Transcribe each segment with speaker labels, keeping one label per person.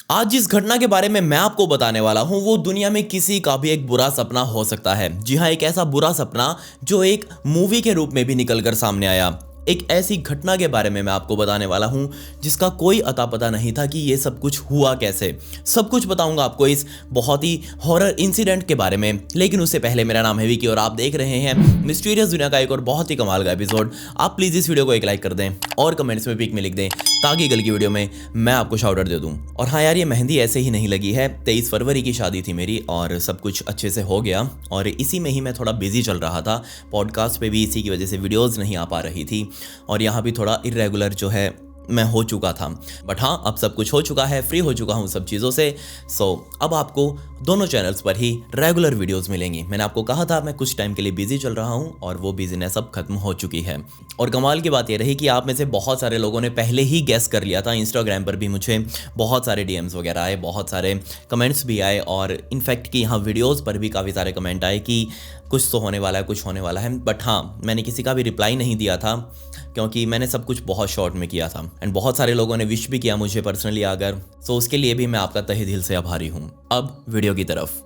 Speaker 1: आज जिस घटना के बारे में मैं आपको बताने वाला हूं वो दुनिया में किसी का भी एक बुरा सपना हो सकता है। जी हां, एक ऐसा बुरा सपना जो एक मूवी के रूप में भी निकलकर सामने आया। एक ऐसी घटना के बारे में मैं आपको बताने वाला हूं जिसका कोई अता पता नहीं था कि ये सब कुछ हुआ कैसे। सब कुछ बताऊंगा आपको इस बहुत ही हॉरर इंसिडेंट के बारे में। लेकिन उससे पहले, मेरा नाम है विकी और आप देख रहे हैं मिस्टीरियस दुनिया का एक और बहुत ही कमाल का एपिसोड। आप प्लीज इस वीडियो को एक लाइक कर दें और कमेंट्स में पिक में लिख दें ताकि कल की वीडियो में मैं आपको शाउट आउट दे दूं। और हाँ यार, ये मेहंदी ऐसे ही नहीं लगी है। 23 फरवरी की शादी थी मेरी और सब कुछ अच्छे से हो गया और इसी में ही मैं थोड़ा बिजी चल रहा था। पॉडकास्ट पे भी इसी की वजह से वीडियोस नहीं आ पा रही थी और यहाँ भी थोड़ा इरेगुलर जो है मैं हो चुका था। बट हाँ, अब सब कुछ हो चुका है, फ्री हो चुका हूँ सब चीज़ों से। अब आपको दोनों चैनल्स पर ही रेगुलर वीडियोस मिलेंगी। मैंने आपको कहा था मैं कुछ टाइम के लिए बिजी चल रहा हूँ और वो बिजीनेस अब खत्म हो चुकी है। और कमाल की बात ये रही कि आप में से बहुत सारे लोगों ने पहले ही गेस कर लिया था। इंस्टाग्राम पर भी मुझे बहुत सारे डीएम्स वगैरह आए, बहुत सारे कमेंट्स भी आए और इनफैक्ट कि यहाँ वीडियोज़ पर भी काफ़ी सारे कमेंट आए कि कुछ तो होने वाला है, कुछ होने वाला है। बट हाँ, मैंने किसी का भी रिप्लाई नहीं दिया था क्योंकि मैंने सब कुछ बहुत शॉर्ट में किया था। एंड बहुत सारे लोगों ने विश भी किया मुझे पर्सनली आकर, सो उसके लिए भी मैं आपका तहे दिल से आभारी हूँ। अब वीडियो की तरफ।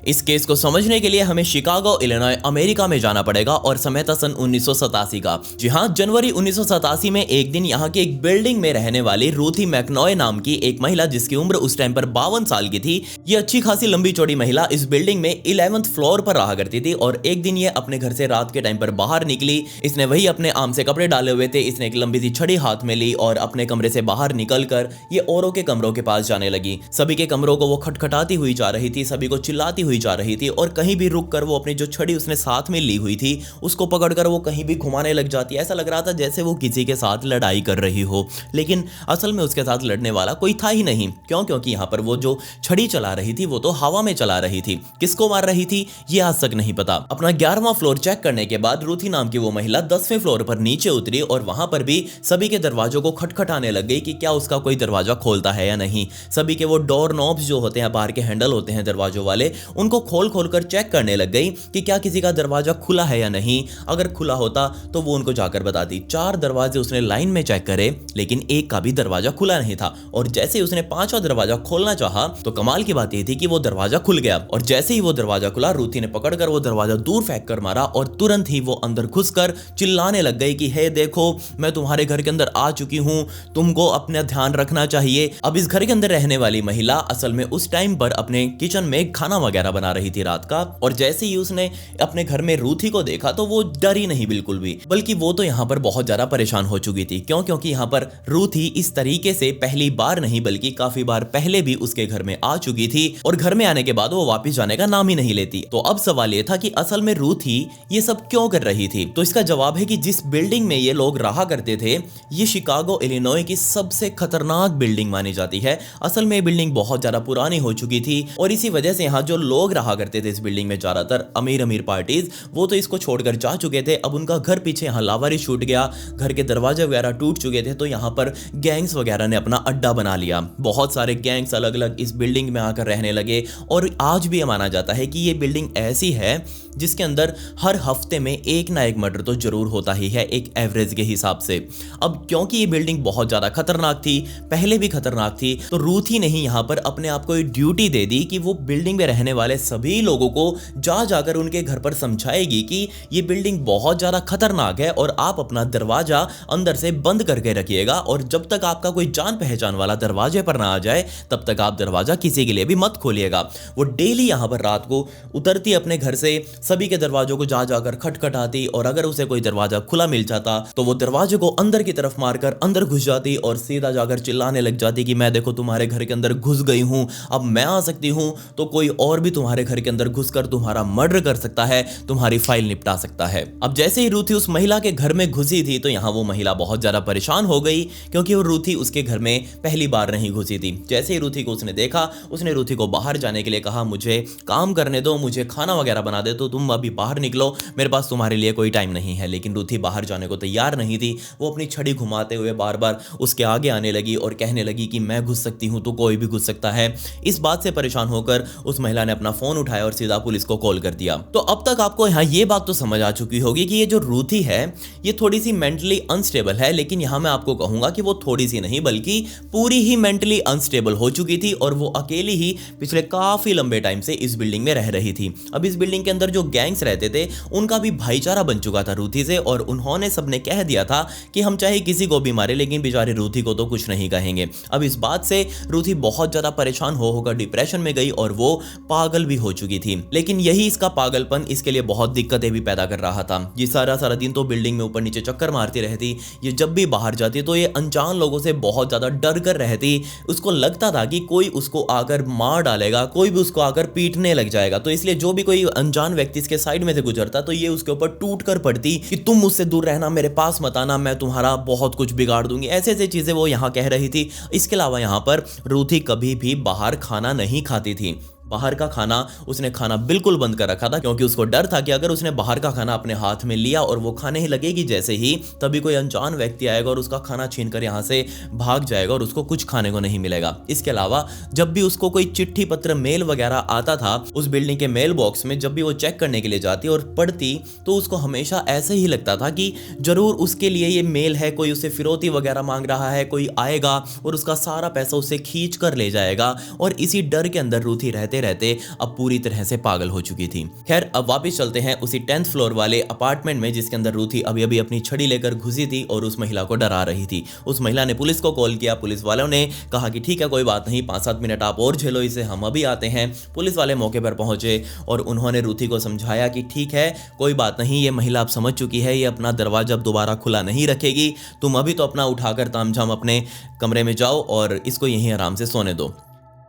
Speaker 1: इस केस को समझने के लिए हमें शिकागो, इलिनॉय, अमेरिका में जाना पड़ेगा और समय था सन 1987 का। जी हाँ, जनवरी 1987 में एक दिन यहाँ की एक बिल्डिंग में रहने वाली रूथी मैकनॉय नाम की एक महिला, जिसकी उम्र उस टाइम पर 52 साल की थी। ये अच्छी खासी लंबी चौड़ी महिला इस बिल्डिंग में 11th फ्लोर पर रहा करती थी। और एक दिन ये अपने घर से रात के टाइम पर बाहर निकली। इसने वही अपने आम से कपड़े डाले हुए थे। इसने एक लंबी सी छड़ी हाथ में ली और अपने कमरे से बाहर निकलकर ये औरों के कमरों के पास जाने लगी। सभी के कमरों को वो खटखटाती हुई जा रही थी, सभी को चिल्लाती हुई जा रही थी और कहीं भी रुककर वो अपनी जो छड़ी उसने साथ में ली हुई थी उसको पकड़कर वो कहीं भी घुमाने लग जाती। ऐसा लग रहा था जैसे वो किसी के साथ लड़ाई कर रही हो, लेकिन असल में उसके साथ लड़ने वाला कोई था ही नहीं। क्योंकि यहाँ पर वो जो छड़ी चला रही थी वो तो हवा में चला रही थी। किसको मार रही थी ये आज तक नहीं पता। अपना 11वां फ्लोर चेक करने के बाद रूथी नाम की वो महिला 10वें फ्लोर पर नीचे उतरी और वहां पर भी सभी के दरवाजों को खटखटाने लग गई कि क्या उसका कोई दरवाजा खोलता है या नहीं। सभी के वो डोर नॉब्स जो होते हैं, बाहर के हैंडल होते हैं दरवाजों वाले, उनको खोलकर चेक करने लग गई कि क्या किसी का दरवाजा खुला है या नहीं। अगर खुला होता तो वो उनको जाकर बताती। 4 दरवाजे उसने लाइन में चेक करे लेकिन एक का भी दरवाजा खुला नहीं था। और जैसे ही उसने 5वां दरवाजा खोलना चाहा तो कमाल की बात यह थी कि वो दरवाजा खुल गया। और जैसे ही वो दरवाजा खुला, रूथी ने पकड़कर वो दरवाजा दूर फेंक कर मारा और तुरंत ही वो अंदर घुसकर चिल्लाने लग गई कि हे देखो, मैं तुम्हारे घर के अंदर आ चुकी हूं, तुमको अपना ध्यान रखना चाहिए। अब इस घर के अंदर रहने वाली महिला असल में उस टाइम पर अपने किचन में खाना वगैरह बना रही थी रात का। और जैसे ही उसने अपने घर में रूथी को देखा तो वो डरी नहीं बिल्कुल भी, बल्कि वो तो यहाँ पर बहुत ज्यादा परेशान हो चुकी थी। क्योंकि यहाँ पर रूथी इस तरीके से पहली बार नहीं बल्कि काफी बार पहले भी उसके घर में आ चुकी थी और घर में आने के बाद वो वापस जाने का नाम ही नहीं लेती। तो अब सवाल ये था कि असल में रूथी ये सब क्यों कर रही थी। तो इसका जवाब है कि जिस बिल्डिंग में ये लोग रहा करते थे ये शिकागो, इलिनॉय की सबसे खतरनाक बिल्डिंग मानी जाती है। असल में ये बिल्डिंग बहुत ज्यादा पुरानी हो चुकी थी और इसी वजह से यहाँ जो लोग रहा करते थे इस बिल्डिंग में, ज्यादातर अमीर पार्टीज, वो तो इसको छोड़कर जा चुके थे। अब उनका घर पीछे यहाँ लावारिस छूट गया, घर के दरवाजे वगैरह टूट चुके थे। तो यहाँ पर गैंग्स वगैरह ने अपना अड्डा बना लिया। बहुत सारे गैंग्स अलग अलग इस बिल्डिंग में आकर रहने लगे और आज भी यह माना जाता है कि ये बिल्डिंग ऐसी है जिसके अंदर हर हफ्ते में एक ना एक मर्डर तो जरूर होता ही है, एक एवरेज के हिसाब से। अब क्योंकि ये बिल्डिंग बहुत ज्यादा खतरनाक थी, पहले भी खतरनाक थी, तो रूथी ने ही यहाँ पर अपने आप को ड्यूटी दे दी कि वो बिल्डिंग में रहने वाले सभी लोगों को जाकर उनके घर पर समझाएगी कि ये बिल्डिंग बहुत ज्यादा खतरनाक है और आप अपना दरवाजा अंदर से बंद करके रखिएगा और जब तक आपका कोई जान पहचान वाला दरवाजे पर ना आ जाए तब तक आप दरवाजा किसी के लिए भी मत खोलिएगा। वो डेली यहाँ पर रात को उतरती अपने घर से, सभी के दरवाजों को जाकर खटखटाती और अगर उसे कोई दरवाजा खुला मिल जाता तो वो दरवाजे को अंदर की तरफ मारकर अंदर घुस जाती और सीधा जाकर चिल्लाने लग जाती कि मैं देखो तुम्हारे घर के अंदर घुस गई हूं, अब मैं आ सकती हूं तो कोई और भी तुम्हारे घर के अंदर घुसकर तुम्हारा मर्डर कर सकता है, तुम्हारी फाइल निपटा सकता है। अब जैसे ही रूथी उस महिला के घर में घुसी थी तो यहाँ वो महिला बहुत ज्यादा परेशान हो गई क्योंकि वो रूथी उसके घर में पहली बार नहीं घुसी थी। जैसे ही रूथी को उसने देखा, उसने रूथी को बाहर जाने के लिए कहा, मुझे काम करने दो, मुझे खाना वगैरह बना दे, तो तुम अभी बाहर निकलो, मेरे पास तुम्हारे लिए कोई टाइम नहीं है। लेकिन रूथी बाहर जाने को तैयार नहीं थी। वो अपनी छड़ी घुमाते हुए बार बार उसके आगे आने लगी और कहने लगी कि मैं घुस सकती हूँ तो कोई भी घुस सकता है। इस बात से परेशान होकर उस महिला ने अपना फोन उठाया और सीधा पुलिस को कॉल कर दिया। तो अब तक आपको यहाँ ये बात तो समझ आ चुकी होगी कि ये जो रूथी है ये थोड़ी सी मेंटली अनस्टेबल है, लेकिन यहाँ मैं आपको कहूंगा कि वो थोड़ी सी नहीं बल्कि पूरी ही मेंटली अनस्टेबल हो चुकी थी और वो अकेली ही पिछले काफी लंबे टाइम से इस बिल्डिंग में रह रही थी। अब इस बिल्डिंग के अंदर जो गैंग्स रहते थे उनका भी भाईचारा बन चुका था रूथी से, और उन्होंने सबने कह दिया था कि हम चाहे किसी को भी मारे लेकिन बेचारी रूथी को तो कुछ नहीं कहेंगे। अब इस बात से रूथी बहुत ज्यादा परेशान होकर डिप्रेशन में गई और वो पागल भी हो चुकी थी। लेकिन यही इसका पागलपन इसके लिए बहुत दिक्कतें भी पैदा कर रहा था। ये सारा सारा दिन तो बिल्डिंग में ऊपर नीचे चक्कर मारती रहती, ये जब भी बाहर जाती तो ये अनजान लोगों से बहुत ज्यादा डर कर रहती। उसको लगता था कि कोई उसको आकर मार डालेगा, कोई भी उसको आकर पीटने लग जाएगा, तो इसलिए जो भी कोई अनजान व्यक्ति इसके साइड में से गुजरता तो ये उसके ऊपर टूट कर पड़ती कि तुम मुझसे दूर रहना, मेरे पास मत आना, मैं तुम्हारा बहुत कुछ बिगाड़ दूंगी। ऐसे ऐसे चीजें वो यहाँ कह रही थी। इसके अलावा यहाँ पर रूथी कभी भी बाहर खाना नहीं खाती थी। बाहर का खाना उसने खाना बिल्कुल बंद कर रखा था, क्योंकि उसको डर था कि अगर उसने बाहर का खाना अपने हाथ में लिया और वो खाने ही लगेगी जैसे ही, तभी कोई अनजान व्यक्ति आएगा और उसका खाना छीनकर यहाँ से भाग जाएगा और उसको कुछ खाने को नहीं मिलेगा। इसके अलावा जब भी उसको कोई चिट्ठी पत्र मेल वगैरह आता था उस बिल्डिंग के मेल बॉक्स में, जब भी वो चेक करने के लिए जाती और पढ़ती तो उसको हमेशा ऐसे ही लगता था कि जरूर उसके लिए ये मेल है, कोई उसे फिरौती वगैरह मांग रहा है, कोई आएगा और उसका सारा पैसा उसे खींच कर ले जाएगा। और इसी डर के अंदर रूथी रहते रहते अब पूरी तरह से पागल हो चुकी थी। खैर, अब वापस चलते हैं उसी 10th फ्लोर वाले अपार्टमेंट में जिसके अंदर रूथी अभी अभी अपनी छड़ी लेकर घुसी थी और उस महिला को डरा रही थी। उस महिला ने पुलिस को कॉल किया। पुलिस वालों ने कहा कि ठीक है, कोई बात नहीं, 5-7 मिनट आप और झेलो इसे, हम अभी आते हैं। पुलिस वाले मौके पर पहुंचे और उन्होंने रूथी को समझाया कि ठीक है, कोई बात नहीं, ये महिला अब समझ चुकी है, ये अपना दरवाजा अब दोबारा खुला नहीं रखेगी, तुम अभी तो अपना उठाकर तामझाम अपने कमरे में जाओ और इसको यहीं आराम से सोने दो।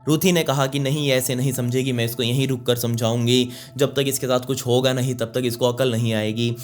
Speaker 1: रूथी ने कहा कि नहीं, ऐसे नहीं समझेगी, मैं इसको यहीं रुक कर समझाऊंगी, जब तक इसके साथ कुछ होगा नहीं तब तक इसको अकल नहीं आएगी।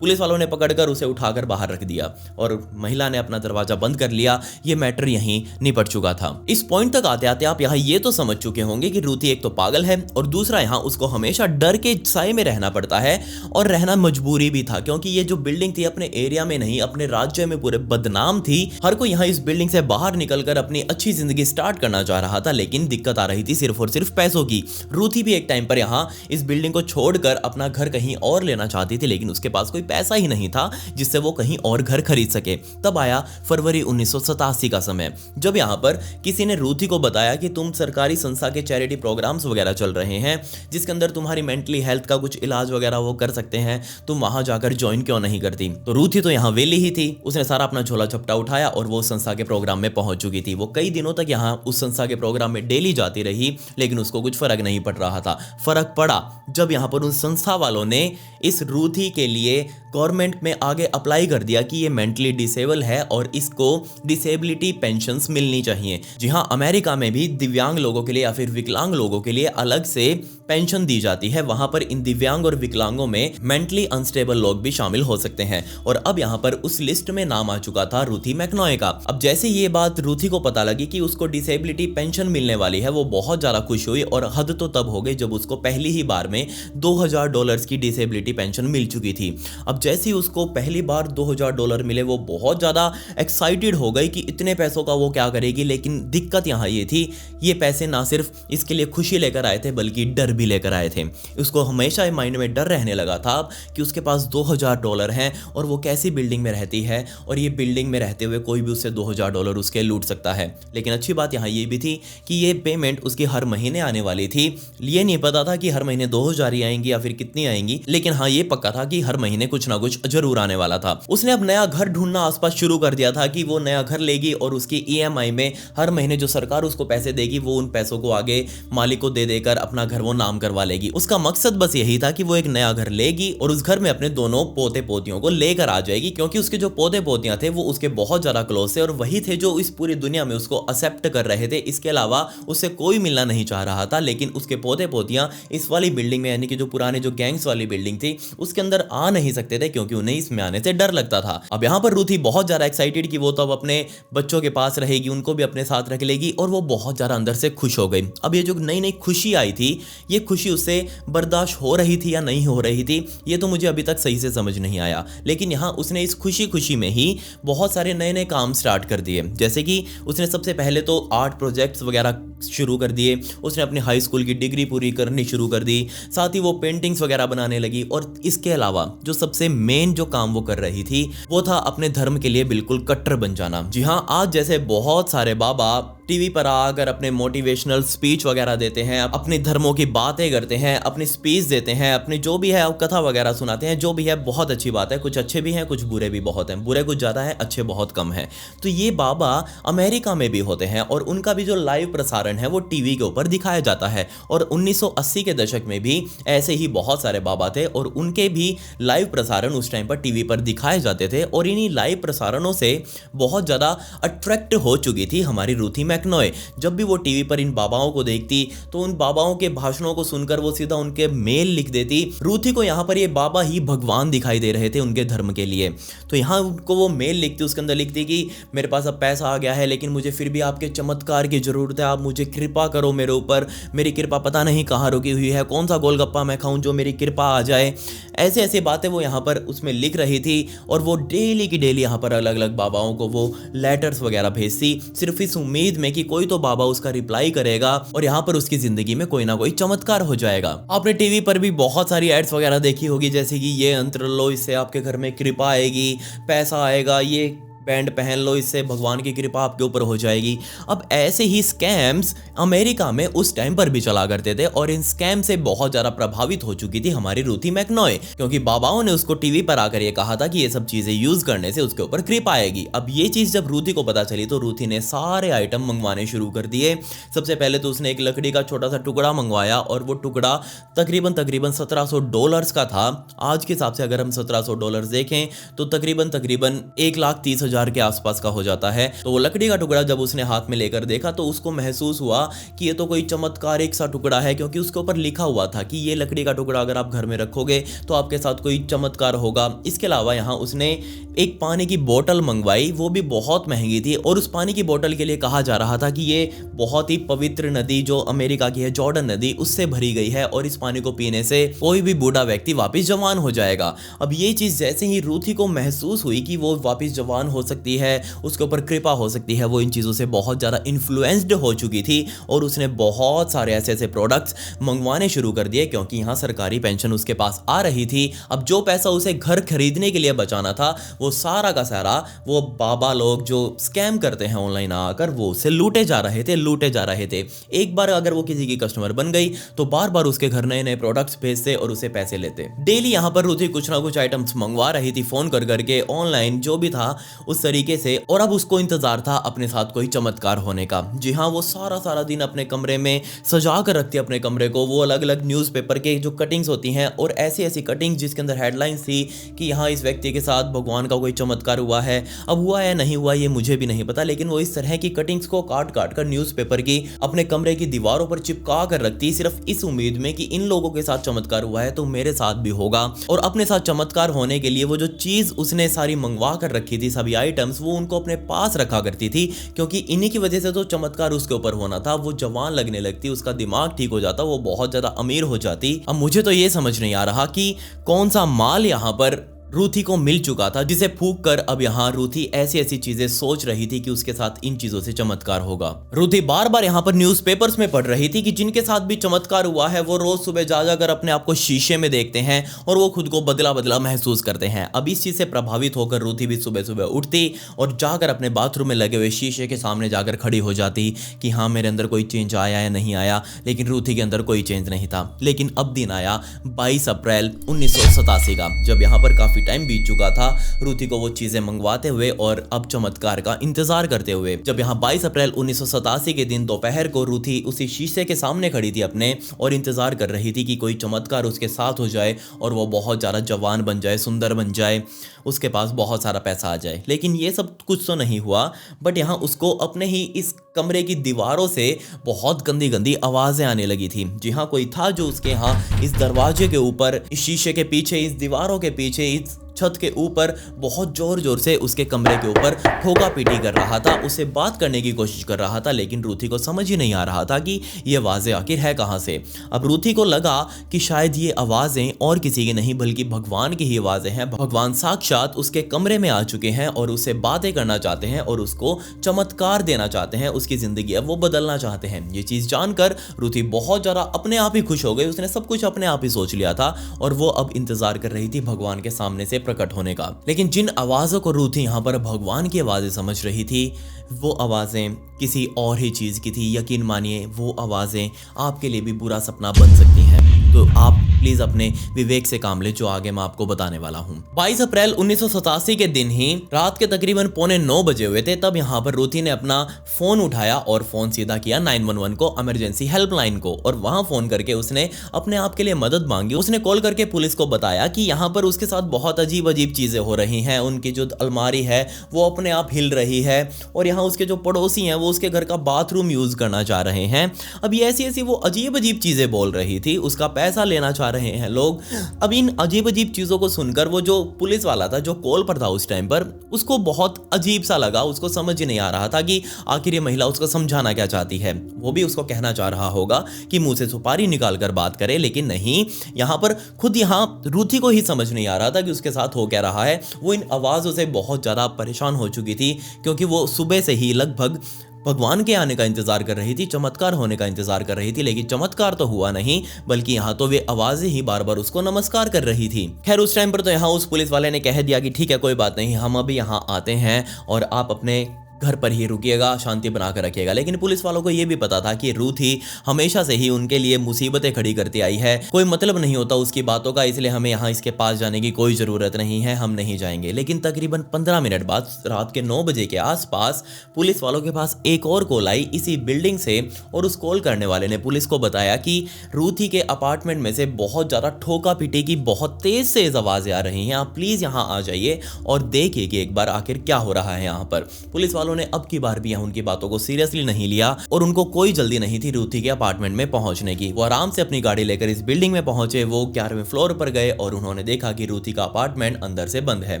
Speaker 1: पुलिस वालों ने पकड़कर उसे उठाकर बाहर रख दिया और महिला ने अपना दरवाजा बंद कर लिया। ये मैटर यहीं निपट चुका था। इस पॉइंट तक आते आते आप यहाँ ये तो समझ चुके होंगे कि रूथी एक तो पागल है और दूसरा यहाँ उसको हमेशा डर के साए में रहना पड़ता है, और रहना मजबूरी भी था, क्योंकि ये जो बिल्डिंग थी अपने एरिया में नहीं अपने राज्य में पूरे बदनाम थी। हर कोई यहाँ इस बिल्डिंग से बाहर निकलकर अपनी अच्छी जिंदगी स्टार्ट करना चाह रहा था, लेकिन दिक्कत आ रही थी सिर्फ और सिर्फ पैसों की। रूथी भी एक टाइम पर यहाँ इस बिल्डिंग को छोड़कर अपना घर कहीं और लेना चाहती थी, लेकिन उसके पास कोई पैसा ही नहीं था जिससे वो कहीं और घर खरीद सके। तब आया फरवरी 1987 का समय, जब यहां पर किसी ने रूथी को बताया कि तुम सरकारी संस्था के चैरिटी प्रोग्राम्स वगैरह चल रहे हैं जिसके अंदर तुम्हारी मेंटली हेल्थ का कुछ इलाज वगैरह वो कर सकते हैं, तुम वहां जाकर ज्वाइन क्यों नहीं करती। तो रूथी तो यहां वेली ही थी, उसने सारा अपना झोला झपटा उठाया और वो संस्था के प्रोग्राम में पहुंच चुकी थी। वो कई दिनों तक यहां उस संस्था के प्रोग्राम में डेली जाती रही, लेकिन उसको कुछ फर्क नहीं पड़ रहा था। फर्क पड़ा जब यहां पर उन संस्था वालों ने इस रूथी के लिए गवर्नमेंट में आगे अप्लाई कर दिया कि ये मेंटली डिसेबल है और इसको डिसेबिलिटी पेंशन्स मिलनी चाहिए। जी हाँ, अमेरिका में भी दिव्यांग लोगों के लिए या फिर विकलांग लोगों के लिए अलग से पेंशन दी जाती है। वहां पर इन दिव्यांग और विकलांगों में मेंटली अनस्टेबल लोग भी शामिल हो सकते हैं, और अब यहाँ पर उस लिस्ट में नाम आ चुका था रूथी मैकनॉय का। अब जैसे ये बात रूथी को पता लगी कि उसको डिसेबिलिटी पेंशन मिलने वाली है, वो बहुत ज्यादा खुश हुई, और हद तो तब हो गई जब उसको पहली ही बार में $2000 की डिसेबिलिटी पेंशन मिल चुकी थी। अब जैसे ही उसको पहली बार $2000 मिले, वो बहुत ज्यादा एक्साइटेड हो गई कि इतने पैसों का वो क्या करेगी। लेकिन दिक्कत यहाँ ये थी, ये पैसे ना सिर्फ इसके लिए खुशी लेकर आए थे बल्कि डर भी लेकर आए थे। उसको हमेशा माइंड में डर रहने लगा था कि उसके पास $2000 हैं और वो कैसी बिल्डिंग में रहती है, और ये बिल्डिंग में रहते हुए कोई भी उससे $2000 उसके लूट सकता है। लेकिन अच्छी बात यहाँ ये भी थी कि ये पेमेंट उसकी हर महीने आने वाली थी। ये नहीं पता था कि हर महीने 2000 ही आएंगी या फिर कितनी आएंगी, लेकिन हाँ ये पक्का था कि हर महीने कुछ ना कुछ जरूर आने वाला था। उसने अब नया घर ढूंढना आसपास शुरू कर दिया था कि वो नया घर लेगी और उसकी EMI में हर महीने जो सरकार उसको पैसे देगी वो उन पैसों को आगे मालिक को दे देकर अपना घर वो नाम करवा लेगी। उसका मकसद बस यही था कि वो एक नया घर लेगी और उस घर में अपने दोनों पोते पोतियों को लेकर आ जाएगी, क्योंकि उसके जो पोते पोतियां थे वो उसके बहुत ज्यादा क्लोज थे और वही थे जो इस पूरी दुनिया में उसको एक्सेप्ट कर रहे थे। इसके अलावा उससे कोई मिलना नहीं चाह रहा था, लेकिन उसके पोते पोतियां इस वाली बिल्डिंग में, यानी कि जो पुराने जो गैंग्स वाली बिल्डिंग थी उसके अंदर आ नहीं सकते सकते थे क्योंकि उन्हें इसमें आने से डर लगता था। अब यहाँ पर रूथी बहुत ज़्यादा एक्साइटेड कि वो तो अब अपने बच्चों के पास रहेगी, उनको भी अपने साथ रख लेगी, और वो बहुत ज़्यादा अंदर से खुश हो गई। अब ये जो नई नई खुशी आई थी, ये खुशी उससे बर्दाश्त हो रही थी या नहीं हो रही थी, ये तो मुझे अभी तक सही से समझ नहीं आया। लेकिन यहाँ उसने इस खुशी खुशी में ही बहुत सारे नए नए काम स्टार्ट कर दिए। जैसे कि उसने सबसे पहले तो आर्ट प्रोजेक्ट्स वगैरह शुरू कर दिए, उसने अपनी हाई स्कूल की डिग्री पूरी करनी शुरू कर दी, साथ ही वो पेंटिंग्स वगैरह बनाने लगी। और इसके अलावा जो सबसे मेन जो काम वो कर रही थी वो था अपने धर्म के लिए बिल्कुल कट्टर बन जाना। जी हाँ, आज जैसे बहुत सारे बाबा टीवी पर आकर अपने मोटिवेशनल स्पीच वगैरह देते हैं, अपने धर्मों की बातें करते हैं, अपनी स्पीच देते हैं, अपनी जो भी है कथा वगैरह सुनाते हैं, जो भी है बहुत अच्छी बात है। कुछ अच्छे भी हैं, कुछ बुरे भी बहुत हैं, बुरे कुछ ज़्यादा हैं, अच्छे बहुत कम हैं। तो ये बाबा अमेरिका में भी होते हैं और उनका भी जो लाइव प्रसारण है वो टीवी के ऊपर दिखाया जाता है। और 1980 के दशक में भी ऐसे ही बहुत सारे बाबा थे और उनके भी लाइव प्रसारण उस टाइम पर टीवी पर दिखाए जाते थे। और इन्हीं लाइव प्रसारणों से बहुत ज़्यादा अट्रैक्ट हो चुकी थी हमारी रूथी मैकनॉय। जब भी वो टीवी पर इन बाबाओं को देखती तो उन बाबाओं के भाषणों को सुनकर वो सीधा उनके मेल लिख देती। रूथी को यहाँ पर ये बाबा ही भगवान दिखाई दे रहे थे उनके धर्म के लिए। तो यहाँ उनको वो मेल लिखती, उसके अंदर लिखती कि मेरे पास अब पैसा आ गया है लेकिन मुझे फिर भी आपके चमत्कार की ज़रूरत है, आप मुझे कृपा करो मेरे ऊपर, मेरी कृपा पता नहीं कहाँ रुकी हुई है, कौन सा गोलगप्पा मैं खाऊं जो मेरी कृपा आ जाए। ऐसे ऐसे बातें वो यहाँ पर उसमें लिख रही थी और वो डेली की डेली यहाँ पर अलग अलग बाबाओं को वो लेटर्स वगैरह भेजती, सिर्फ इस उम्मीद में कि कोई तो बाबा उसका रिप्लाई करेगा और यहाँ पर उसकी जिंदगी में कोई ना कोई चमत्कार हो जाएगा। आपने टीवी पर भी बहुत सारी एड्स वगैरह देखी होगी, जैसे कि ये यंत्र लो, इससे आपके घर में कृपा आएगी, पैसा आएगा, ये बैंड पहन लो, इससे भगवान की कृपा आपके ऊपर हो जाएगी। अब ऐसे ही स्कैम्स अमेरिका में उस टाइम पर भी चला करते थे और इन स्कैम से बहुत ज़्यादा प्रभावित हो चुकी थी हमारी रूथी मैकनॉय, क्योंकि बाबाओं ने उसको टीवी पर आकर ये कहा था कि ये सब चीज़ें यूज़ करने से उसके ऊपर कृपा आएगी। अब ये चीज़ जब रूथी को पता चली तो रूथी ने सारे आइटम मंगवाने शुरू कर दिए। सबसे पहले तो उसने एक लकड़ी का छोटा सा टुकड़ा मंगवाया और वो टुकड़ा तकरीबन $1700 का था। आज के हिसाब से अगर हम $1700 देखें तो तकरीबन 1,30,000 के आसपास का हो जाता है। तो वो लकड़ी का टुकड़ा जब उसने हाथ में लेकर देखा तो उसको महसूस हुआ कि ये तो कोई चमत्कारिक सा टुकड़ा है, क्योंकि उसके ऊपर लिखा हुआ था कि ये लकड़ी का टुकड़ा अगर आप घर में रखोगे तो आपके साथ कोई चमत्कार होगा। इसके अलावा यहाँ उसने एक पानी की बोतल मंगवाई, वो भी बहुत महंगी थी और उस पानी की बोतल के लिए कहा जा रहा था कि ये बहुत ही पवित्र नदी जो अमेरिका की है, जॉर्डन नदी, उससे भरी गई है और इस पानी को पीने से कोई भी बूढ़ा व्यक्ति वापस जवान हो जाएगा। अब ये चीज़ जैसे ही रूथी को महसूस हुई कि वो वापस जवान हो सकती है, उसके ऊपर कृपा हो सकती है, वो इन चीज़ों से बहुत ज़्यादा इन्फ्लुएंस्ड हो चुकी थी और उसने बहुत सारे ऐसे ऐसे प्रोडक्ट्स मंगवाने शुरू कर दिए, क्योंकि यहाँ सरकारी पेंशन उसके पास आ रही थी। अब जो पैसा उसे घर खरीदने के लिए बचाना था वो सारा का सारा वो बाबा लोग जो स्कैम करते हैं ऑनलाइन आकर वो उसे लूटे जा रहे थे। एक बार अगर वो किसी की कस्टमर बन गई तो बार बार उसके घर नए नए प्रोडक्ट्स भेजते और उसे पैसे लेते। डेली यहाँ पर रूथी कुछ ना कुछ आइटम्स मंगवा रही थी फोन कर करके, ऑनलाइन जो भी था उस तरीके से। और अब उसको इंतजार था अपने साथ कोई चमत्कार होने का। जी हाँ, वो सारा दिन अपने कमरे में सजा कर रखती अपने कमरे को। वो अलग अलग न्यूज़पेपर के जो कटिंग्स होती हैं और ऐसी कटिंग्स जिसके अंदर हेडलाइंस थी कि यहाँ इस व्यक्ति के साथ भगवान का कोई चमत्कार हुआ है। अब हुआ या नहीं हुआ ये मुझे भी नहीं पता, लेकिन वो इस तरह की कटिंग्स को काट कर न्यूज़पेपर की अपने कमरे की दीवारों पर चिपका कर रखती, सिर्फ इस उम्मीद में कि इन लोगों के साथ चमत्कार हुआ है तो मेरे साथ भी होगा। और अपने साथ चमत्कार होने के लिए वो जो चीज़ उसने सारी मंगवा कर रखी थी, सभी आइटम्स, वो उनको अपने पास रखा करती थी, क्योंकि इन्हीं की वजह से तो चमत्कार उसके ऊपर होना था। वो जवान लगने लगती, उसका दिमाग ठीक हो जाता, वो बहुत ज्यादा अमीर हो जाती। अब मुझे तो ये समझ नहीं आ रहा कि कौन सा माल यहाँ पर रूथी को मिल चुका था जिसे फूंक कर अब यहाँ रूथी ऐसी चीजें सोच रही थी कि उसके साथ इन चीजों से चमत्कार होगा। रूथी बार बार यहाँ पर न्यूज़पेपर्स में पढ़ रही थी कि जिनके साथ भी चमत्कार हुआ है वो रोज सुबह जा जाकर अपने आप को शीशे में देखते हैं और वो खुद को बदला बदला महसूस करते हैं। अब इस चीज से प्रभावित होकर रूथी भी सुबह सुबह उठती और जाकर अपने बाथरूम में लगे हुए शीशे के सामने जाकर खड़ी हो जाती कि हाँ मेरे अंदर कोई चेंज आया या नहीं आया। लेकिन रूथी के अंदर कोई चेंज नहीं था। लेकिन अब दिन आया 22 अप्रैल 1987 का, जब यहाँ पर काफी टाइम बीत चुका था रूथी को वो चीजें मंगवाते हुए और अब चमत्कार का इंतजार करते हुए। जब यहाँ 22 अप्रैल 1987 के दिन दोपहर को रूथी उसी शीशे के सामने खड़ी थी अपने और इंतजार कर रही थी कि कोई चमत्कार उसके साथ हो जाए और वो बहुत ज्यादा जवान बन जाए, सुंदर बन जाए, उसके पास बहुत सारा पैसा आ जाए। लेकिन ये सब कुछ तो नहीं हुआ, बट यहाँ उसको अपने ही इस कमरे की दीवारों से बहुत गंदी गंदी आवाजें आने लगी थी। जी हाँ, कोई था जो उसके यहाँ इस दरवाजे के ऊपर, इस शीशे के पीछे, इस दीवारों के पीछे, इस छत के ऊपर बहुत जोर जोर से उसके कमरे के ऊपर ठोका पीटी कर रहा था, उससे बात करने की कोशिश कर रहा था। लेकिन रूथी को समझ ही नहीं आ रहा था कि ये आवाज़ें आखिर है कहाँ से। अब रूथी को लगा कि शायद ये आवाज़ें और किसी की नहीं बल्कि भगवान की ही आवाज़ें हैं। भगवान साक्षात उसके कमरे में आ चुके हैं और उससे बातें करना चाहते हैं और उसको चमत्कार देना चाहते हैं, उसकी ज़िंदगी अब वो बदलना चाहते हैं। ये चीज़ जानकर रूथी बहुत ज़्यादा अपने आप ही खुश हो गई। उसने सब कुछ अपने आप ही सोच लिया था और वो अब इंतज़ार कर रही थी भगवान के सामने से प्रकट होने का। लेकिन जिन आवाज़ों को रूथी यहाँ पर भगवान की आवाज़ें समझ रही थी, वो आवाज़ें किसी और ही चीज़ की थी। यकीन मानिए, वो आवाज़ें आपके लिए भी बुरा सपना बन सकती हैं। तो आप प्लीज़ अपने विवेक से काम लें, जो आगे मैं आपको बताने वाला हूँ। 22 अप्रैल 1987 के दिन ही रात के तकरीबन 8:45 बजे हुए थे। तब यहाँ पर रूथी ने अपना फ़ोन उठाया और फ़ोन सीधा किया 911 को, इमरजेंसी हेल्पलाइन को, और वहाँ फ़ोन करके उसने अपने आप के लिए मदद मांगी। उसने कॉल करके पुलिस को बताया कि यहाँ पर उसके साथ बहुत अजीब अजीब चीज़ें हो रही हैं। उनकी जो अलमारी है वो अपने आप हिल रही है और यहाँ उसके जो पड़ोसी हैं वो उसके घर का बाथरूम यूज़ करना चाह रहे हैं। अब ये ऐसी वो अजीब अजीब चीज़ें बोल रही थी। उसका पैसा लेना चाह रहे हैं लोग। अब इन अजीब अजीब चीज़ों को सुनकर वो जो पुलिस वाला था, जो कॉल पर था उस टाइम पर, उसको बहुत अजीब सा लगा। उसको समझ ही नहीं आ रहा था कि आखिर ये महिला उसको समझाना क्या चाहती है। वो भी उसको कहना चाह रहा होगा कि मुंह से सुपारी निकाल कर बात करे, लेकिन नहीं, यहाँ पर खुद यहाँ रूथी को ही समझ नहीं आ रहा था कि उसके साथ हो क्या रहा है। वो इन आवाज़ों से बहुत ज़्यादा परेशान हो चुकी थी, क्योंकि वो सुबह से ही लगभग भगवान के आने का इंतजार कर रही थी, चमत्कार होने का इंतजार कर रही थी। लेकिन चमत्कार तो हुआ नहीं, बल्कि यहाँ तो वे आवाजें ही बार बार उसको नमस्कार कर रही थी। खैर, उस टाइम पर तो यहाँ उस पुलिस वाले ने कह दिया कि ठीक है, कोई बात नहीं, हम अभी यहाँ आते हैं और आप अपने घर पर ही रुकिएगा, शांति बनाकर रखिएगा। लेकिन पुलिस वालों को यह भी पता था कि रूथी हमेशा से ही उनके लिए मुसीबतें खड़ी करती आई है। कोई मतलब नहीं होता उसकी बातों का, इसलिए हमें यहाँ इसके पास जाने की कोई ज़रूरत नहीं है, हम नहीं जाएंगे। लेकिन तकरीबन 15 मिनट बाद, रात के 9 बजे के आसपास, पुलिस वालों के पास एक और कॉल आई इसी बिल्डिंग से, और उस कॉल करने वाले ने पुलिस को बताया कि रूथी के अपार्टमेंट में से बहुत ज़्यादा ठोका पीटे की बहुत तेज़ आवाज़ें आ रही हैं। आप प्लीज़ यहाँ आ जाइए और देखिए कि एक बार आखिर क्या हो रहा है यहाँ पर। पुलिस वालों ने अब की बार भी उनकी बातों को सीरियसली नहीं लिया और उनको कोई जल्दी नहीं थी रूथी के अपार्टमेंट में पहुंचने की। वो आराम से अपनी गाड़ी लेकर इस बिल्डिंग में पहुंचे। वो 11वें फ्लोर पर गए और उन्होंने देखा कि रूथी का अपार्टमेंट अंदर से बंद है।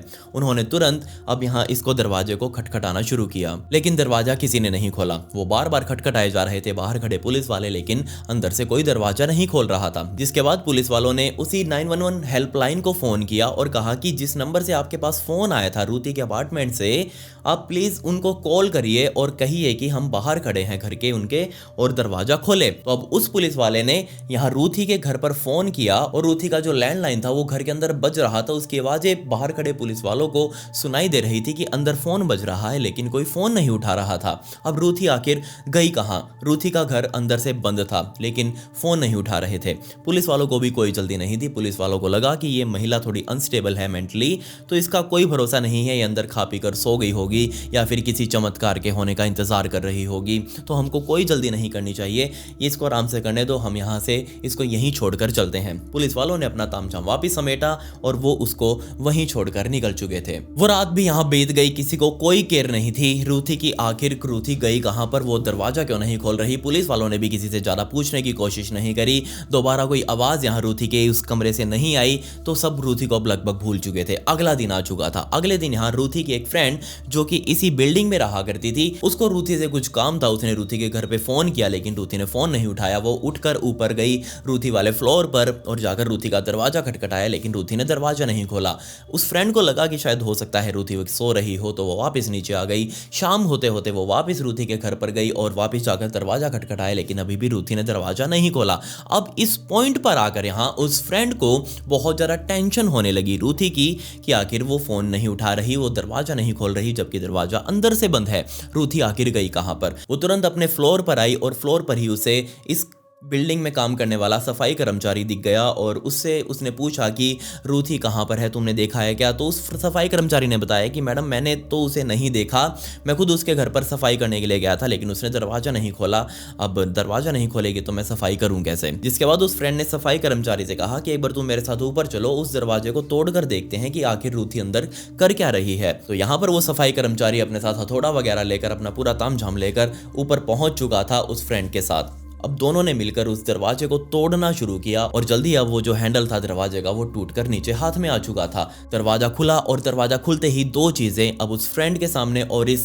Speaker 1: उन्होंने तुरंत अब यहाँ इसको दरवाजे को खटखटाना शुरू किया, लेकिन दरवाजा किसी ने नहीं खोला। वो बार बार खटखटाए जा रहे थे बाहर खड़े पुलिस वाले, लेकिन अंदर से कोई दरवाजा नहीं खोल रहा था। जिसके बाद पुलिस वालों ने उसी 911 हेल्पलाइन को फोन किया और कहा कि जिस नंबर से आपके पास फोन आया था रूथी के अपार्टमेंट से, आप प्लीज उनको कॉल करिए और कहिए कि हम बाहर खड़े हैं घर के उनके और दरवाजा खोले। तो अब उस पुलिस वाले ने यहाँ रूथी के घर पर फोन किया और रूथी का जो लैंडलाइन था वो घर के अंदर बज रहा था। उसकी आवाजें बाहर खड़े पुलिस वालों को सुनाई दे रही थी कि अंदर फोन बज रहा है, लेकिन कोई फोन नहीं उठा रहा था। अब रूथी आखिर गई कहाँ? रूथी का घर अंदर से बंद था, लेकिन फोन नहीं उठा रहे थे। पुलिस वालों को भी कोई जल्दी नहीं थी। पुलिस वालों को लगा कि ये महिला थोड़ी अनस्टेबल है मेंटली, तो इसका कोई भरोसा नहीं है, ये अंदर खा पी कर सो गई होगी या फिर किसी चमत्कार के होने का इंतजार कर रही होगी। तो हमको कोई जल्दी नहीं करनी चाहिए, ये इसको आराम से करने दो, हम यहाँ से इसको यहीं छोड़कर चलते हैं। पुलिस वालों ने अपना तामझाम वापस समेटा और वो उसको वहीं छोड़कर निकल चुके थे। वो रात भी यहाँ बीत गई, किसी को कोई केयर नहीं थी रूथी की। आखिर रूथी गई कहाँ पर? वो दरवाजा क्यों नहीं खोल रही? पुलिस वालों ने भी किसी से ज्यादा पूछने की कोशिश नहीं करी। दोबारा कोई आवाज यहाँ रूथी के उस कमरे से नहीं आई, तो सब रूथी को अब लगभग भूल चुके थे। अगला दिन आ चुका था। अगले दिन यहाँ रूथी की एक फ्रेंड जो कि इसी बिल्डिंग में रहा करती थी, उसको रूथी से कुछ काम था। उसने रूथी के घर पे फोन किया, लेकिन रूथी ने फोन नहीं उठाया। वो उठकर ऊपर गई रूथी वाले फ्लोर पर और जाकर रूथी का दरवाजा खटखटाया, लेकिन रूथी ने दरवाजा नहीं खोला। उस फ्रेंड को लगा कि शायद हो सकता है रूथी सो रही हो, तो वो वापस नीचे आ गई। शाम होते होते वो वापस रूथी के घर पर गई और वापस जाकर दरवाजा खटखटाया, लेकिन अभी भी रूथी ने दरवाजा नहीं खोला। अब इस पॉइंट पर आकर यहाँ उस फ्रेंड को बहुत ज्यादा टेंशन होने लगी रूथी की कि आखिर वो फोन नहीं उठा रही, वो दरवाजा नहीं खोल रही, जबकि दरवाजा अंदर से बंद है। रूथी आखिर गई कहां पर? वो तुरंत अपने फ्लोर पर आई और फ्लोर पर ही उसे इस बिल्डिंग में काम करने वाला सफाई कर्मचारी दिख गया और उससे उसने पूछा कि रूथी कहाँ पर है, तुमने देखा है क्या? तो उस सफाई कर्मचारी ने बताया कि मैडम मैंने तो उसे नहीं देखा, मैं खुद उसके घर पर सफाई करने के लिए गया था, लेकिन उसने दरवाज़ा नहीं खोला। अब दरवाज़ा नहीं खोलेगी तो मैं सफाई करूँ कैसे? जिसके बाद उस फ्रेंड ने सफाई कर्मचारी से कहा कि एक बार तुम मेरे साथ ऊपर चलो, उस दरवाजे को तोड़कर देखते हैं कि आखिर रूथी अंदर कर क्या रही है। तो यहाँ पर वो सफाई कर्मचारी अपने साथ हथौड़ा वगैरह लेकर, अपना पूरा तामझाम लेकर ऊपर पहुंच चुका था उस फ्रेंड के साथ। अब दोनों ने मिलकर उस दरवाजे को तोड़ना शुरू किया और जल्दी अब वो जो हैंडल था दरवाजे का वो टूटकर नीचे हाथ में आ चुका था। दरवाजा खुला और दरवाजा खुलते ही दो चीजें अब उस फ्रेंड के सामने और इस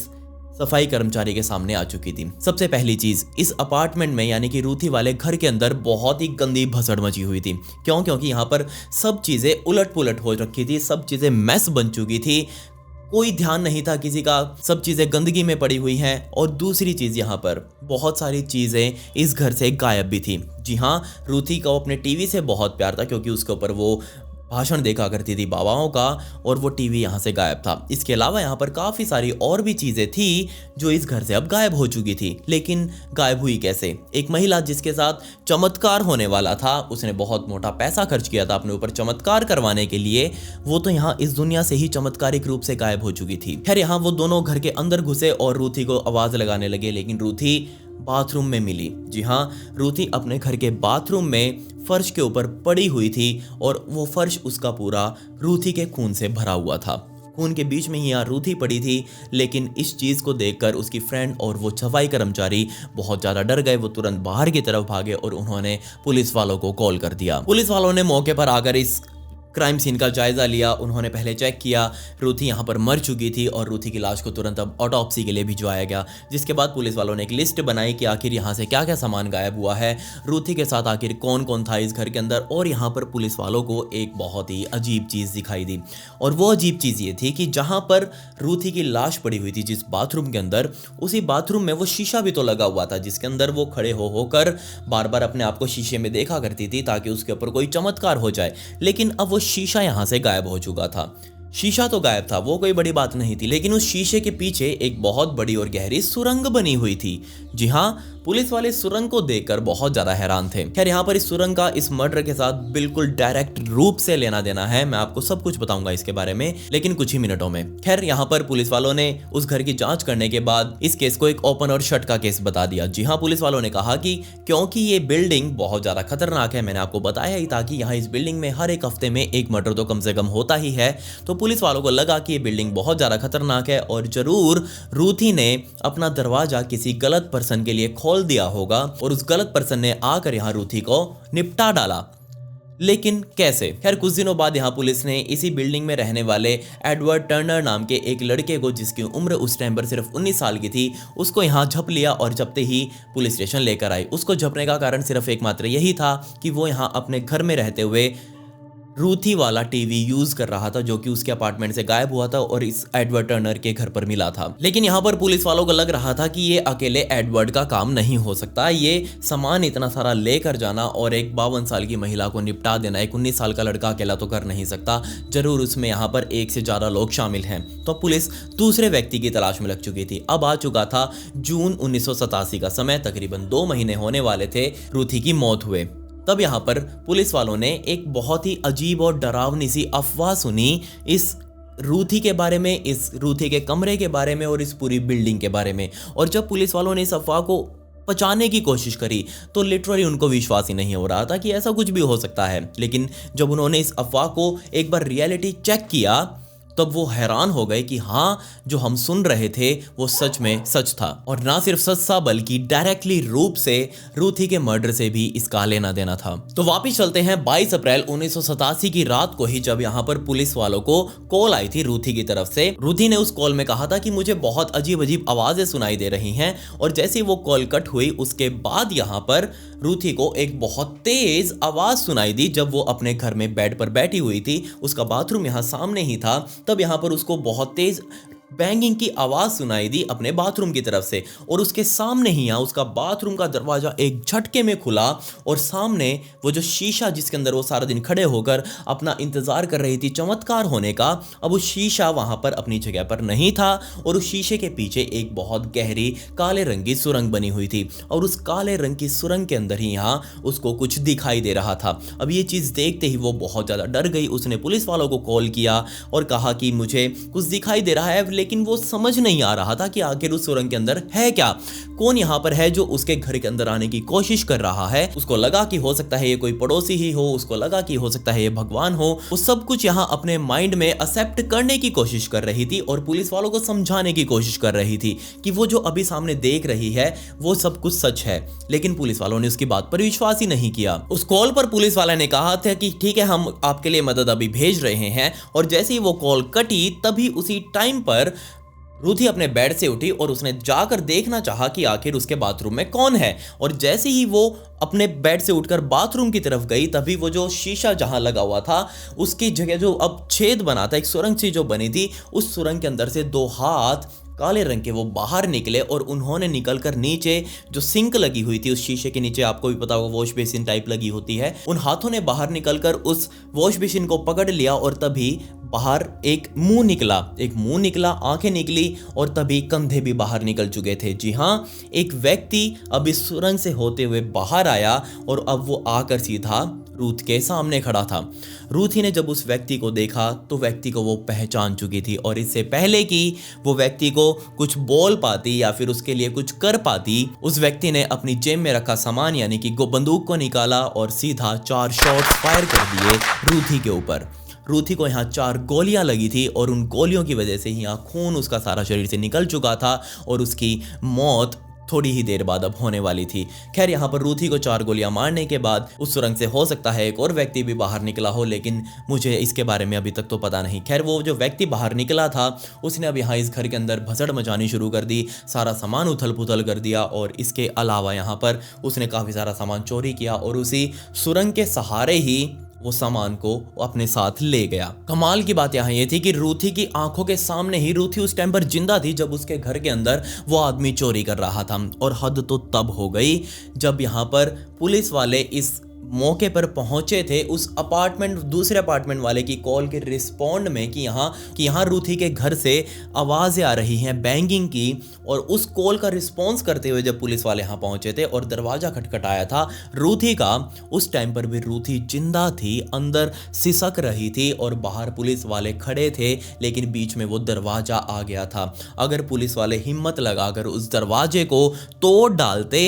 Speaker 1: सफाई कर्मचारी के सामने आ चुकी थी। सबसे पहली चीज, इस अपार्टमेंट में यानी कि रूथी वाले घर के अंदर बहुत ही गंदी भसड़ मची हुई थी। क्यों? क्योंकि यहाँ पर सब चीजें उलट पुलट हो रखी थी, सब चीजें मैस बन चुकी थी, कोई ध्यान नहीं था किसी का, सब चीज़ें गंदगी में पड़ी हुई हैं। और दूसरी चीज़, यहाँ पर बहुत सारी चीज़ें इस घर से गायब भी थी। जी हाँ, रूथी को अपने टीवी से बहुत प्यार था क्योंकि उसके ऊपर वो भाषण देखा करती थी बाबाओं का, और वो टीवी यहाँ से गायब था। इसके अलावा यहाँ पर काफ़ी सारी और भी चीज़ें थी जो इस घर से अब गायब हो चुकी थी। लेकिन गायब हुई कैसे? एक महिला जिसके साथ चमत्कार होने वाला था, उसने बहुत मोटा पैसा खर्च किया था अपने ऊपर चमत्कार करवाने के लिए, वो तो यहाँ इस दुनिया से ही चमत्कारिक रूप से गायब हो चुकी थी। खैर, यहाँ वो दोनों घर के अंदर घुसे और रूथी को आवाज़ लगाने लगे, लेकिन रूथी बाथरूम में मिली। जी हाँ, रूथी अपने घर के बाथरूम में फर्श के ऊपर पड़ी हुई थी और वो फर्श उसका पूरा रूथी के खून से भरा हुआ था। खून के बीच में ही यहाँ रूथी पड़ी थी। लेकिन इस चीज़ को देखकर उसकी फ्रेंड और वो सफाई कर्मचारी बहुत ज़्यादा डर गए। वो तुरंत बाहर की तरफ भागे और उन्होंने पुलिस वालों को कॉल कर दिया। पुलिस वालों ने मौके पर आकर इस क्राइम सीन का जायजा लिया। उन्होंने पहले चेक किया, रूथी यहाँ पर मर चुकी थी और रूथी की लाश को तुरंत अब ऑटोप्सी के लिए भिजवाया गया। जिसके बाद पुलिस वालों ने एक लिस्ट बनाई कि आखिर यहाँ से क्या क्या सामान गायब हुआ है, रूथी के साथ आखिर कौन कौन था इस घर के अंदर। और यहाँ पर पुलिस वालों को एक बहुत ही अजीब चीज़ दिखाई दी, और वो अजीब चीज़ ये थी कि जहाँ पर रूथी की लाश पड़ी हुई थी जिस बाथरूम के अंदर, उसी बाथरूम में वो शीशा भी तो लगा हुआ था जिसके अंदर वो खड़े होकर बार बार अपने आप को शीशे में देखा करती थी ताकि उसके ऊपर कोई चमत्कार हो जाए। लेकिन अब वो शीशा यहां से गायब हो चुका था। शीशा तो गायब था, वो कोई बड़ी बात नहीं थी, लेकिन उस शीशे के पीछे एक बहुत बड़ी और गहरी सुरंग बनी हुई थी। जी हाँ, पुलिस वाले सुरंग को देखकर बहुत ज्यादा हैरान थे। खैर, यहाँ पर इस सुरंग का इस मर्डर के साथ बिल्कुल डायरेक्ट रूप से लेना देना है। मैं आपको सब कुछ बताऊंगा इसके बारे में, लेकिन कुछ ही मिनटों में। खैर, यहाँ पर पुलिस वालों ने उस घर की जांच करने के बाद इस केस को एक ओपन और शट का केस बता दिया। जी हाँ, पुलिस वालों ने कहा कि क्योंकि ये बिल्डिंग बहुत ज्यादा खतरनाक है, मैंने आपको बताया ही था कि यहाँ इस बिल्डिंग में हर एक हफ्ते में एक मर्डर तो कम से कम होता ही है। तो पुलिस वालों को लगा कि ये बिल्डिंग बहुत ज्यादा खतरनाक है और जरूर रूथी ने अपना दरवाजा किसी गलत पर्सन के लिए खोल दिया होगा और उस गलत पर्सन ने आकर यहां रूथी को निपटा डाला। लेकिन कैसे? खैर, कुछ दिनों बाद यहाँ पुलिस ने इसी बिल्डिंग में रहने वाले एडवर्ड टर्नर नाम के एक लड़के को, जिसकी उम्र उस टाइम पर सिर्फ 19 साल की थी, उसको यहाँ झप लिया और झपते ही पुलिस स्टेशन लेकर आई। उसको झपने का कारण सिर्फ एकमात्र यही था कि वो यहाँ अपने घर में रहते हुए रूथी वाला टीवी यूज कर रहा था जो कि उसके अपार्टमेंट से गायब हुआ था और इस एडवर्ड टर्नर के घर पर मिला था। लेकिन यहाँ पर पुलिस वालों को लग रहा था कि ये अकेले एडवर्ड का काम नहीं हो सकता। ये सामान इतना सारा लेकर जाना और एक 52 साल की महिला को निपटा देना एक 19 साल का लड़का अकेला तो कर नहीं सकता, जरूर उसमें यहाँ पर एक से ज्यादा लोग शामिल हैं। तो पुलिस दूसरे व्यक्ति की तलाश में लग चुकी थी। अब आ चुका था जून 1987 का समय, तकरीबन 2 महीने होने वाले थे रूथी की मौत हुए। तब यहाँ पर पुलिस वालों ने एक बहुत ही अजीब और डरावनी सी अफवाह सुनी इस रूथी के बारे में, इस रूथी के कमरे के बारे में और इस पूरी बिल्डिंग के बारे में। और जब पुलिस वालों ने इस अफवाह को पचाने की कोशिश करी तो लिटरली उनको विश्वास ही नहीं हो रहा था कि ऐसा कुछ भी हो सकता है। लेकिन जब उन्होंने इस अफवाह को एक बार रियलिटी चेक किया तब वो हैरान हो गए कि हाँ, जो हम सुन रहे थे वो सच में सच था। और ना सिर्फ सच था बल्कि डायरेक्टली रूप से रूथी के मर्डर से भी इसका लेना देना था। तो वापिस चलते हैं 22 अप्रैल 1987 की रात को ही, जब यहाँ पर पुलिस वालों को कॉल आई थी रूथी की तरफ से। रूथी ने उस कॉल में कहा था कि मुझे बहुत अजीब अजीब आवाजें सुनाई दे रही हैं। और जैसे वो कॉल कट हुई उसके बाद यहाँ पर रूथी को एक बहुत तेज आवाज सुनाई दी। जब वो अपने घर में बेड पर बैठी हुई थी, उसका बाथरूम यहाँ सामने ही था, तब यहाँ पर उसको बहुत तेज बैंगिंग की आवाज सुनाई दी अपने बाथरूम की तरफ से, और उसके सामने ही यहाँ उसका बाथरूम का दरवाजा एक झटके में खुला और सामने वो जो शीशा जिसके अंदर वो सारा दिन खड़े होकर अपना इंतजार कर रही थी चमत्कार होने का, अब उस शीशा वहां पर अपनी जगह पर नहीं था और उस शीशे के पीछे एक बहुत गहरी काले रंग की सुरंग बनी हुई थी और उस काले रंग की सुरंग के अंदर ही यहाँ उसको कुछ दिखाई दे रहा था। अब ये चीज देखते ही वो बहुत ज्यादा डर गई। उसने पुलिस वालों को कॉल किया और कहा कि मुझे कुछ दिखाई दे रहा है, लेकिन वो समझ नहीं आ रहा था कि आखिर उस सुरंग के अंदर है क्या, कौन यहाँ पर है जो उसके घर के अंदर आने की कोशिश कर रहा है। उसको लगा कि हो सकता है ये कोई पड़ोसी ही हो, उसको लगा कि हो सकता है ये भगवान हो। वो सब कुछ यहाँ अपने माइंड में एक्सेप्ट करने की कोशिश कर रही थी और पुलिस वालों को समझाने की कोशिश कर रही थी कि वो जो अभी सामने देख रही है वो सब कुछ सच है, लेकिन पुलिस वालों ने उसकी बात पर विश्वास ही नहीं किया। उस कॉल पर पुलिस वाले ने कहा था कि ठीक है, हम आपके लिए मदद अभी भेज रहे हैं, और जैसे ही वो कॉल कटी तभी उसी टाइम पर रूथी अपने बेड से उठी और उसने जाकर देखना चाहा कि आखिर उसके बाथरूम में कौन है। और जैसे ही वो अपने बेड से उठकर बाथरूम की तरफ गई तभी वो जो शीशा जहां लगा हुआ था उसकी जगह जो अब छेद बना था, एक सुरंग सी जो बनी थी, उस सुरंग के अंदर से दो हाथ काले रंग के वो बाहर निकले और उन्होंने निकलकर नीचे जो सिंक लगी हुई थी उस शीशे के नीचे, आपको भी पता होगा वॉश बेसिन टाइप लगी होती है, उन हाथों ने बाहर निकलकर उस वॉश बेसिन को पकड़ लिया और तभी बाहर एक मुंह निकला, आंखें निकली और तभी कंधे भी बाहर निकल चुके थे। जी हाँ, एक व्यक्ति अब इस सुरंग से होते हुए बाहर आया और अब वो आकर सीधा रूथ के सामने खड़ा था। रूथी ने जब उस व्यक्ति को देखा तो व्यक्ति को वो पहचान चुकी थी और इससे पहले कि वो व्यक्ति को कुछ बोल पाती या फिर उसके लिए कुछ कर पाती, उस व्यक्ति ने अपनी जेब में रखा सामान यानी कि बंदूक को निकाला और सीधा 4 शॉट फायर कर दिए रूथी के ऊपर। रूथी को यहाँ 4 गोलियां लगी थी और उन गोलियों की वजह से यहाँ खून उसका सारा शरीर से निकल चुका था और उसकी मौत थोड़ी ही देर बाद अब होने वाली थी। खैर, यहाँ पर रूथी को 4 गोलियां मारने के बाद उस सुरंग से हो सकता है एक और व्यक्ति भी बाहर निकला हो, लेकिन मुझे इसके बारे में अभी तक तो पता नहीं। खैर, वो जो व्यक्ति बाहर निकला था उसने अब यहाँ इस घर के अंदर भसड़ मचानी शुरू कर दी, सारा सामान उथल पुथल कर दिया और इसके अलावा यहाँ पर उसने काफ़ी सारा सामान चोरी किया और उसी सुरंग के सहारे ही वो सामान को अपने साथ ले गया। कमाल की बात यहाँ ये थी कि रूथी की आंखों के सामने ही रूथी उस टाइम पर जिंदा थी जब उसके घर के अंदर वो आदमी चोरी कर रहा था। और हद तो तब हो गई जब यहाँ पर पुलिस वाले इस मौके पर पहुंचे थे उस दूसरे अपार्टमेंट वाले की कॉल के रिस्पॉन्ड में कि यहाँ रूथी के घर से आवाज़ें आ रही हैं बैंगिंग की। और उस कॉल का रिस्पॉन्स करते हुए जब पुलिस वाले यहाँ पहुंचे थे और दरवाज़ा खटखटाया था रूथी का, उस टाइम पर भी रूथी जिंदा थी, अंदर सिसक रही थी और बाहर पुलिस वाले खड़े थे, लेकिन बीच में वो दरवाज़ा आ गया था। अगर पुलिस वाले हिम्मत लगाकर उस दरवाजे को तोड़ डालते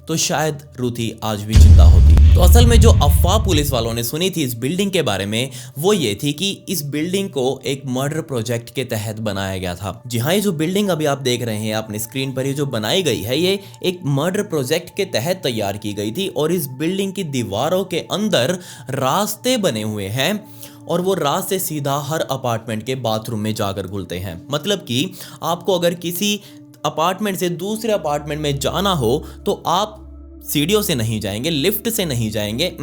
Speaker 1: तो शायद रूथी आज भी जिंदा होती। तो असल में जो अफवाह पुलिस वालों ने सुनी थी इस बिल्डिंग के बारे में वो ये थी कि इस बिल्डिंग को एक मर्डर प्रोजेक्ट के तहत बनाया गया था। जी हाँ, ये जो बिल्डिंग अभी आप देख रहे हैं अपनी स्क्रीन पर, ये जो बनाई गई है ये एक मर्डर प्रोजेक्ट के तहत तैयार की गई थी और इस बिल्डिंग की दीवारों के अंदर रास्ते बने हुए हैं और वो रास्ते सीधा हर अपार्टमेंट के बाथरूम में जाकर खुलते हैं। मतलब कि आपको अगर किसी अपार्टमेंट से दूसरे अपार्टमेंट में जाना हो तो आप सीढ़ियों से नहीं जाएंगे, लिफ्ट से नहीं जाएंगे,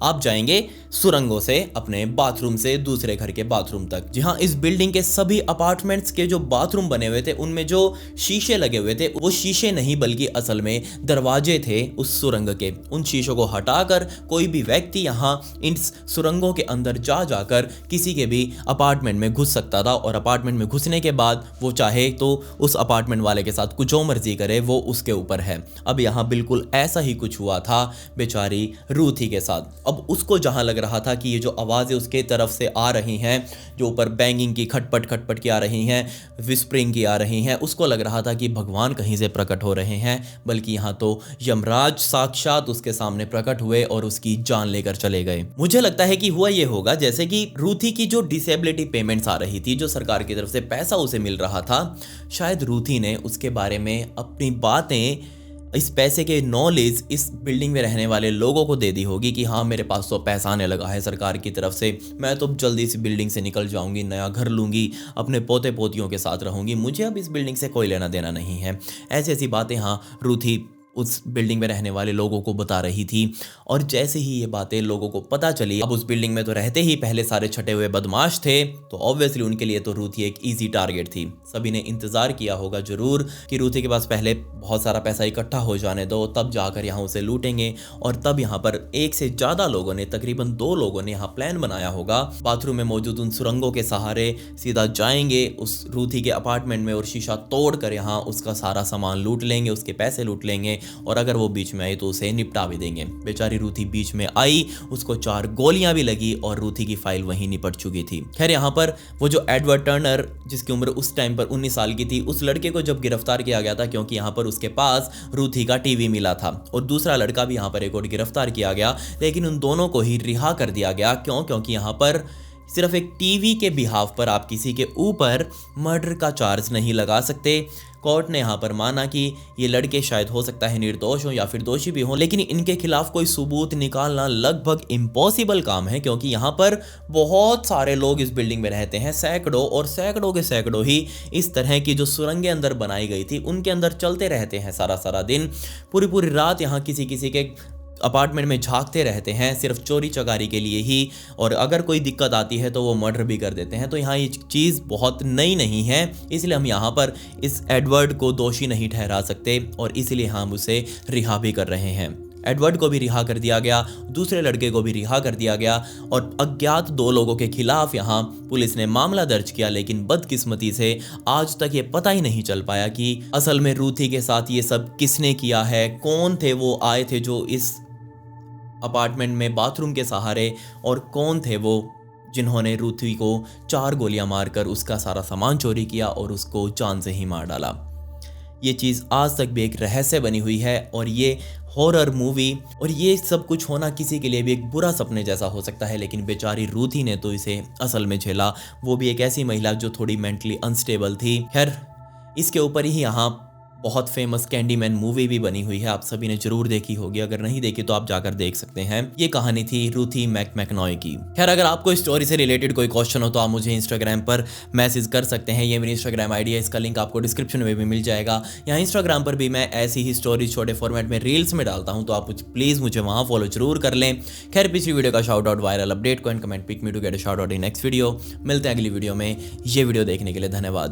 Speaker 1: आप जाएंगे सुरंगों से अपने बाथरूम से दूसरे घर के बाथरूम तक। जी हाँ, इस बिल्डिंग के सभी अपार्टमेंट्स के जो बाथरूम बने हुए थे उनमें जो शीशे लगे हुए थे वो शीशे नहीं बल्कि असल में दरवाजे थे उस सुरंग के। उन शीशों को हटाकर कोई भी व्यक्ति यहाँ इन सुरंगों के अंदर जाकर किसी के भी अपार्टमेंट में घुस सकता था और अपार्टमेंट में घुसने के बाद वो चाहे तो उस अपार्टमेंट वाले के साथ कुछ और मर्जी करे, वो उसके ऊपर है। अब यहाँ बिल्कुल ऐसा ही कुछ हुआ था बेचारी रूथी के साथ। अब उसको जहां लग रहा था कि ये जो आवाज़ें उसके तरफ से आ रही हैं, जो ऊपर बैंगिंग की खटपट की आ रही हैं, विस्परिंग की आ रही हैं, उसको लग रहा था कि भगवान कहीं से प्रकट हो रहे हैं, बल्कि यहाँ तो यमराज साक्षात उसके सामने प्रकट हुए और उसकी जान लेकर चले गए। मुझे लगता है कि हुआ ये होगा जैसे कि रूथी की जो डिसेबिलिटी पेमेंट्स आ रही थी, जो सरकार की तरफ से पैसा उसे मिल रहा था, शायद रूथी ने उसके बारे में अपनी बातें, इस पैसे के नॉलेज इस बिल्डिंग में रहने वाले लोगों को दे दी होगी कि हाँ, मेरे पास तो पैसा आने लगा है सरकार की तरफ से, मैं तो जल्दी इस बिल्डिंग से निकल जाऊंगी, नया घर लूंगी, अपने पोते पोतियों के साथ रहूंगी, मुझे अब इस बिल्डिंग से कोई लेना देना नहीं है। ऐसी ऐसी बातें हाँ रूथी उस बिल्डिंग में रहने वाले लोगों को बता रही थी। और जैसे ही ये बातें लोगों को पता चली, अब उस बिल्डिंग में तो रहते ही पहले सारे छटे हुए बदमाश थे, तो ऑब्वियसली उनके लिए तो रूथी एक ईजी टारगेट थी। सभी ने इंतजार किया होगा जरूर कि रूथी के पास पहले बहुत सारा पैसा इकट्ठा हो जाने दो, तब जाकर यहाँ उसे लूटेंगे। और तब यहाँ पर एक से ज्यादा लोगों ने, तकरीबन 2 लोगों ने यहाँ प्लान बनाया होगा। बाथरूम में मौजूद उन सुरंगों के सहारे सीधा जाएंगे उस रूथी के अपार्टमेंट में और शीशा तोड़कर यहाँ उसका सारा सामान लूट लेंगे, उसके पैसे लूट लेंगे, और अगर वो बीच में आई तो उसे निपटा भी देंगे। बेचारी रूथी बीच में आई, उसको 4 गोलियां भी लगी और रूथी की फाइल वहीं निपट चुकी थी। खैर यहाँ पर वो जो एडवर्ड टर्नर, जिसकी उम्र उस टाइम पर 19 साल की थी, उस लड़के को जब गिरफ्तार किया गया था क्योंकि यहाँ पर उसके पास रूथी का टीवी मिला था, और दूसरा लड़का भी यहाँ पर एक और गिरफ्तार किया गया, लेकिन उन दोनों को ही रिहा कर दिया गया। क्यों? क्योंकि यहाँ पर सिर्फ एक टीवी के बिहाफ पर आप किसी के ऊपर मर्डर का चार्ज नहीं लगा सकते। कोर्ट ने यहाँ पर माना कि ये लड़के शायद हो सकता है निर्दोष हो या फिर दोषी भी हों, लेकिन इनके खिलाफ कोई सबूत निकालना लगभग इम्पॉसिबल काम है, क्योंकि यहाँ पर बहुत सारे लोग इस बिल्डिंग में रहते हैं, सैकड़ों और सैकड़ों के सैकड़ों ही इस तरह की जो सुरंगें अंदर बनाई गई थी उनके अंदर चलते रहते हैं सारा सारा दिन, पूरी पूरी रात यहाँ किसी किसी के अपार्टमेंट में झांकते रहते हैं सिर्फ चोरी चकारी के लिए ही, और अगर कोई दिक्कत आती है तो वो मर्डर भी कर देते हैं। तो यहाँ ये चीज़ बहुत नई नहीं है, इसलिए हम यहाँ पर इस एडवर्ड को दोषी नहीं ठहरा सकते और इसलिए हम उसे रिहा भी कर रहे हैं। एडवर्ड को भी रिहा कर दिया गया, दूसरे लड़के को भी रिहा कर दिया गया, और अज्ञात 2 लोगों के खिलाफ यहाँ पुलिस ने मामला दर्ज किया। लेकिन बदकिस्मती से आज तक ये पता ही नहीं चल पाया कि असल में रूथी के साथ ये सब किसने किया है, कौन थे वो आए थे जो इस अपार्टमेंट में बाथरूम के सहारे, और कौन थे वो जिन्होंने रूथी को 4 गोलियां मारकर उसका सारा सामान चोरी किया और उसको जान से ही मार डाला। ये चीज़ आज तक भी एक रहस्य बनी हुई है, और ये हॉरर मूवी और ये सब कुछ होना किसी के लिए भी एक बुरा सपने जैसा हो सकता है, लेकिन बेचारी रूथी ने तो इसे असल में झेला, वो भी एक ऐसी महिला जो थोड़ी मेंटली अनस्टेबल थी। खैर इसके ऊपर ही यहाँ बहुत फेमस कैंडीमैन मूवी भी बनी हुई है, आप सभी ने जरूर देखी होगी, अगर नहीं देखी तो आप जाकर देख सकते हैं। ये कहानी थी रूथी मैकनॉय की। खैर अगर आपको इस स्टोरी से रिलेटेड कोई क्वेश्चन हो तो आप मुझे इंस्टाग्राम पर मैसेज कर सकते हैं, ये मेरी इंस्टाग्राम आईडी है, इसका लिंक आपको डिस्क्रिप्शन में भी मिल जाएगा। यहाँ इंस्टाग्राम पर भी मैं ऐसी ही स्टोरी छोटे फॉर्मेट में रील्स में डालता हूँ, तो आप प्लीज़ मुझे वहाँ फॉलो जरूर कर लें। खैर पिछली वीडियो का शाउट आउट, वायरल अपडेट को and comment pick me to get a shout out in next video. मिलते हैं अगली वीडियो में। ये वीडियो देखने के लिए धन्यवाद।